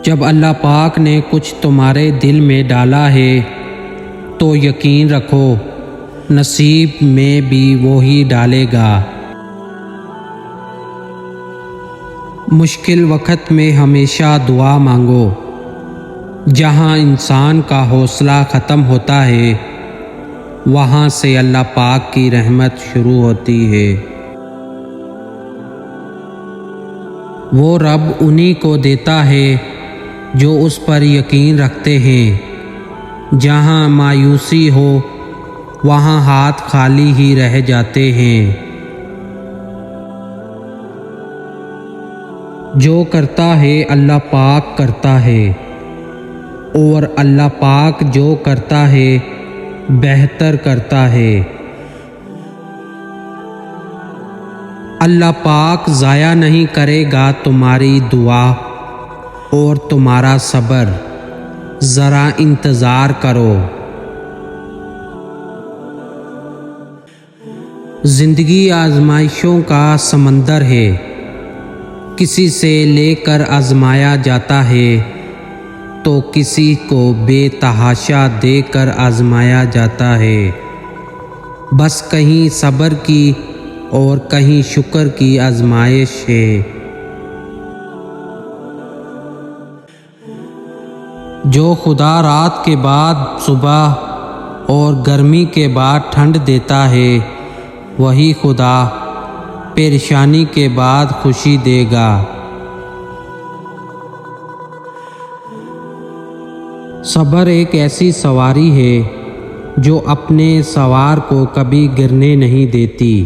جب اللہ پاک نے کچھ تمہارے دل میں ڈالا ہے تو یقین رکھو نصیب میں بھی وہی ڈالے گا۔ مشکل وقت میں ہمیشہ دعا مانگو۔ جہاں انسان کا حوصلہ ختم ہوتا ہے وہاں سے اللہ پاک کی رحمت شروع ہوتی ہے۔ وہ رب انہی کو دیتا ہے جو اس پر یقین رکھتے ہیں۔ جہاں مایوسی ہو وہاں ہاتھ خالی ہی رہ جاتے ہیں۔ جو کرتا ہے اللہ پاک کرتا ہے، اور اللہ پاک جو کرتا ہے بہتر کرتا ہے۔ اللہ پاک ضائع نہیں کرے گا تمہاری دعا اور تمہارا صبر، ذرا انتظار کرو۔ زندگی آزمائشوں کا سمندر ہے، کسی سے لے کر آزمایا جاتا ہے تو کسی کو بے تحاشا دے کر آزمایا جاتا ہے۔ بس کہیں صبر کی اور کہیں شکر کی آزمائش ہے۔ جو خدا رات کے بعد صبح اور گرمی کے بعد ٹھنڈ دیتا ہے وہی خدا پریشانی کے بعد خوشی دے گا۔ صبر ایک ایسی سواری ہے جو اپنے سوار کو کبھی گرنے نہیں دیتی،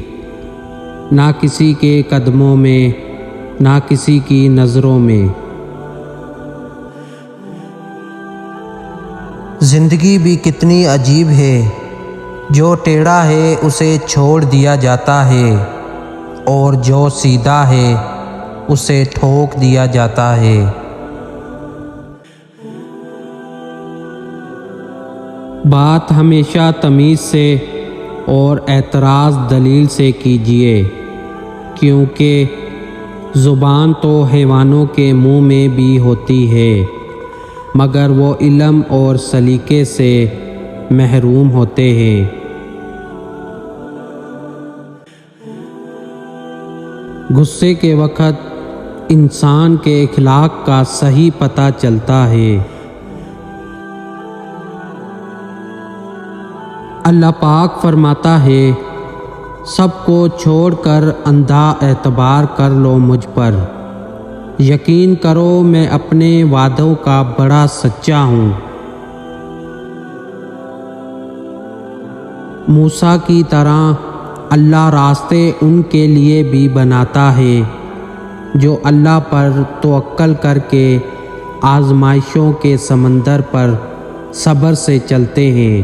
نہ کسی کے قدموں میں نہ کسی کی نظروں میں۔ زندگی بھی کتنی عجیب ہے، جو ٹیڑھا ہے اسے چھوڑ دیا جاتا ہے اور جو سیدھا ہے اسے ٹھوک دیا جاتا ہے۔ بات ہمیشہ تمیز سے اور اعتراض دلیل سے کیجیے، کیونکہ زبان تو حیوانوں کے منہ میں بھی ہوتی ہے مگر وہ علم اور سلیقے سے محروم ہوتے ہیں۔ غصے کے وقت انسان کے اخلاق کا صحیح پتہ چلتا ہے۔ اللہ پاک فرماتا ہے سب کو چھوڑ کر اندھا اعتبار کر لو مجھ پر، یقین کرو میں اپنے وعدوں کا بڑا سچا ہوں۔ موسیٰ کی طرح اللہ راستے ان کے لیے بھی بناتا ہے جو اللہ پر توکل کر کے آزمائشوں کے سمندر پر صبر سے چلتے ہیں۔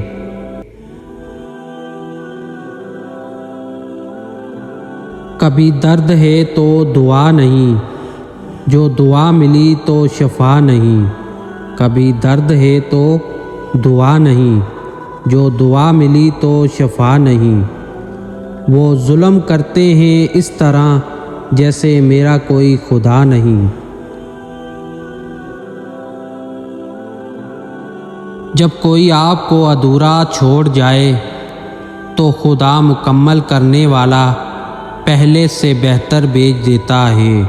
کبھی درد ہے تو دعا نہیں، جو دعا ملی تو شفا نہیں۔ کبھی درد ہے تو دعا نہیں، جو دعا ملی تو شفا نہیں۔ وہ ظلم کرتے ہیں اس طرح جیسے میرا کوئی خدا نہیں۔ جب کوئی آپ کو ادھورا چھوڑ جائے تو خدا مکمل کرنے والا پہلے سے بہتر بھیج دیتا ہے۔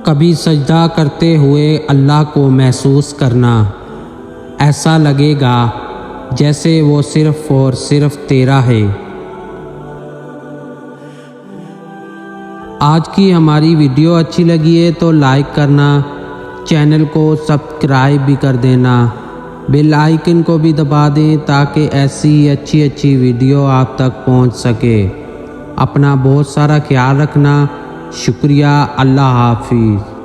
کبھی سجدہ کرتے ہوئے اللہ کو محسوس کرنا، ایسا لگے گا جیسے وہ صرف اور صرف تیرا ہے۔ آج کی ہماری ویڈیو اچھی لگی ہے تو لائک کرنا، چینل کو سبسکرائب بھی کر دینا، بیل آئیکن کو بھی دبا دیں تاکہ ایسی اچھی ویڈیو آپ تک پہنچ سکے۔ اپنا بہت سارا خیال رکھنا، شکریہ، اللہ حافظ۔